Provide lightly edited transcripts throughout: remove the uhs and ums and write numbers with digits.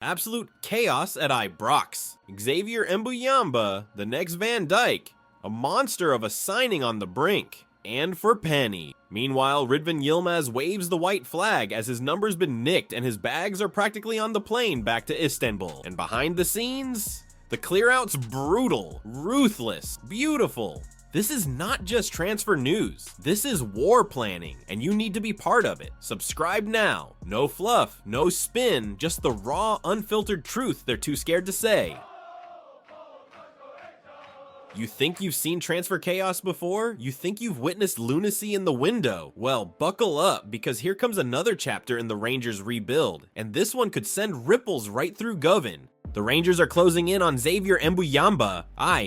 Absolute chaos at Ibrox. Xavier Mbuyamba, the next Van Dijk. A monster of a signing on the brink. And for penny. Meanwhile, Ridvan Yilmaz waves the white flag as his number's been nicked and his bags are practically on the plane back to Istanbul. And behind the scenes, the clear-out's brutal, ruthless, beautiful. This is not just transfer news, this is war planning, and you need to be part of it. Subscribe now. No fluff, no spin, just the raw, unfiltered truth they're too scared to say. You think you've seen transfer chaos before? You think you've witnessed lunacy in the window? Well, buckle up, because here comes another chapter in the Rangers' rebuild, and this one could send ripples right through Govan. The Rangers are closing in on Xavier Mbuyamba.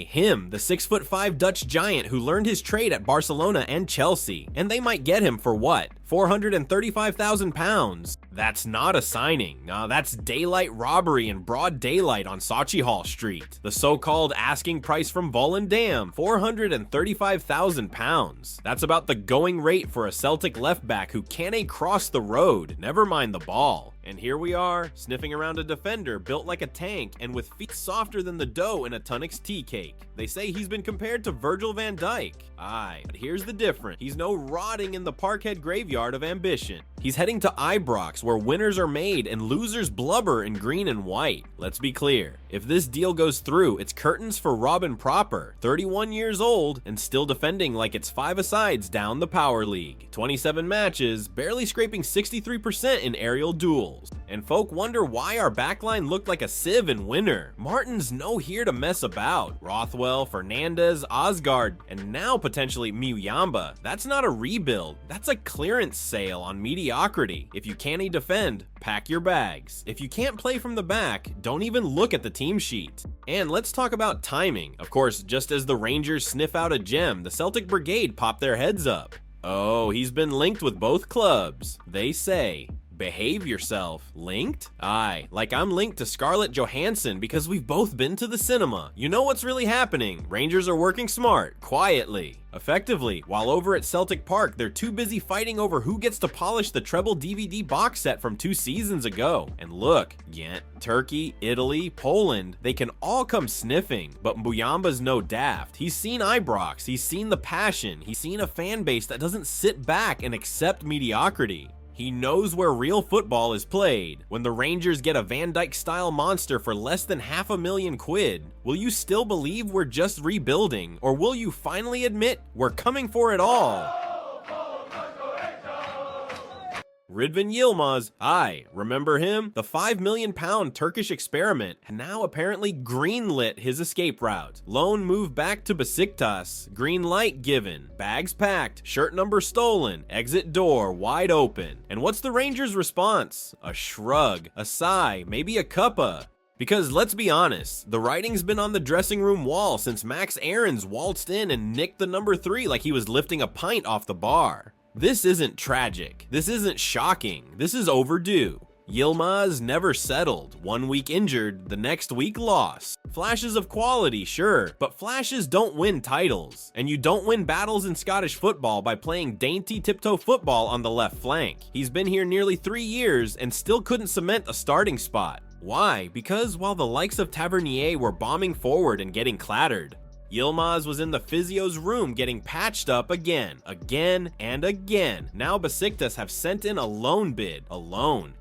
Him, the 6'5" Dutch giant who learned his trade at Barcelona and Chelsea. And they might get him for what? £435,000. That's not a signing. No, that's daylight robbery in broad daylight on Sochi Hall Street. The so-called asking price from Volendam, £435,000. That's about the going rate for a Celtic left back who can't cross the road, never mind the ball. And here we are, sniffing around a defender built like a tank and with feet softer than the dough in a Tunnocks tea cake. They say he's been compared to Virgil van Dijk. But here's the difference. He's no rotting in the Parkhead graveyard of ambition. He's heading to Ibrox, where winners are made and losers blubber in green and white. Let's be clear. If this deal goes through, it's curtains for Robin Proper, 31 years old and still defending like it's 5-a-sides down the Power League. 27 matches, barely scraping 63% in aerial duels. And folk wonder why our backline looked like a sieve in winter. Martin's no here to mess about. Rothwell, Fernandez, Osgaard, and now potentially Mbuyamba. That's not a rebuild. That's a clearance sale on mediocrity. If you can't defend, pack your bags. If you can't play from the back, don't even look at the team sheet. And let's talk about timing. Of course, just as the Rangers sniff out a gem, the Celtic Brigade pop their heads up. Oh, he's been linked with both clubs. They say. Behave yourself. Linked? Like I'm linked to Scarlett Johansson because we've both been to the cinema. You know what's really happening. Rangers are working smart, quietly, effectively, while over at Celtic Park, they're too busy fighting over who gets to polish the treble DVD box set from 2 seasons ago. And look, Ghent, Turkey, Italy, Poland, they can all come sniffing, but Mbuyamba's no daft. He's seen Ibrox, he's seen the passion, he's seen a fan base that doesn't sit back and accept mediocrity. He knows where real football is played. When the Rangers get a Van Dijk-style monster for less than £500,000, will you still believe we're just rebuilding, or will you finally admit we're coming for it all? Ridvan Yilmaz, remember him? The £5 million Turkish experiment had now apparently greenlit his escape route. Loan move back to Besiktas, green light given, bags packed, shirt number stolen, exit door wide open. And what's the Rangers' response? A shrug, a sigh, maybe a cuppa. Because let's be honest, the writing's been on the dressing room wall since Max Aarons waltzed in and nicked the number 3 like he was lifting a pint off the bar. This isn't tragic, this isn't shocking, this is overdue. Yilmaz never settled, 1 week injured, the next week lost. Flashes of quality, sure, but flashes don't win titles. And you don't win battles in Scottish football by playing dainty tiptoe football on the left flank. He's been here nearly 3 years and still couldn't cement a starting spot. Why? Because while the likes of Tavernier were bombing forward and getting clattered, Yilmaz was in the physio's room getting patched up again and again. Now Besiktas have sent in a loan bid,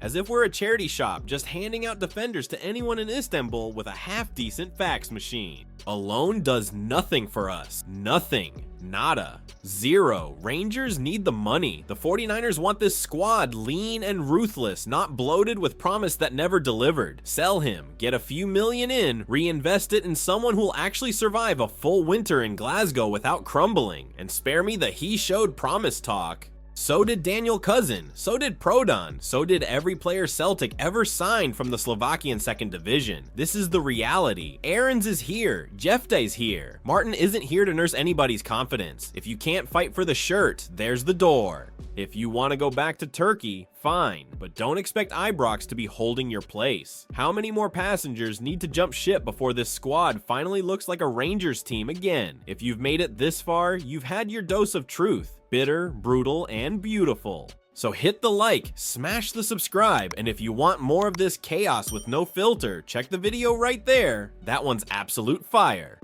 as if we're a charity shop just handing out defenders to anyone in Istanbul with a half-decent fax machine. A loan does nothing for us. Nothing. Nada. Zero. Rangers need the money. The 49ers want this squad lean and ruthless, not bloated with promise that never delivered. Sell him, get a few million in, reinvest it in someone who'll actually survive a full winter in Glasgow without crumbling, and spare me the he showed promise talk. So did Daniel Cousin, so did Prodan, so did every player Celtic ever signed from the Slovakian 2nd Division. This is the reality. Aarons is here, Jefte's here. Martin isn't here to nurse anybody's confidence. If you can't fight for the shirt, there's the door. If you want to go back to Turkey, fine, but don't expect Ibrox to be holding your place. How many more passengers need to jump ship before this squad finally looks like a Rangers team again? If you've made it this far, you've had your dose of truth. Bitter, brutal, and beautiful. So hit the like, smash the subscribe, and if you want more of this chaos with no filter, check the video right there. That one's absolute fire.